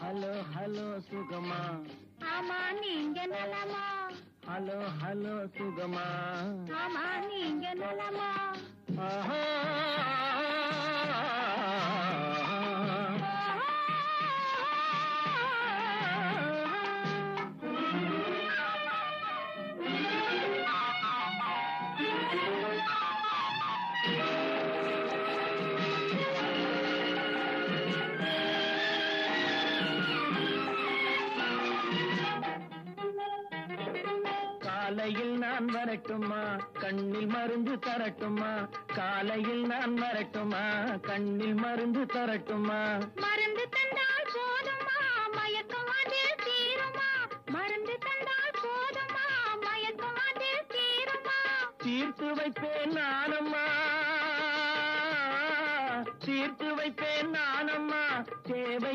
Hello hello சுகமா, ஆமா நீங்க நலமா? ஹலோ ஹலோ சுகமா, ஆமா நீங்க நலமா? ஆஹா. காலையில் நான் வரட்டுமா, கண்ணில் மருந்து தரட்டுமா? காலையில் நான் வரட்டுமா, கண்ணில் மருந்து தரட்டுமா? மருந்து தந்தால் போதுமா, மயக்கம் அதில் தீருமா? மருந்து தந்தால் போதுமா, மயக்கம் அதில் தீருமா? தீர்த்து வைப்பேன் நானம்மா, தீர்த்து வைப்பேன் நானம்மா. தேவை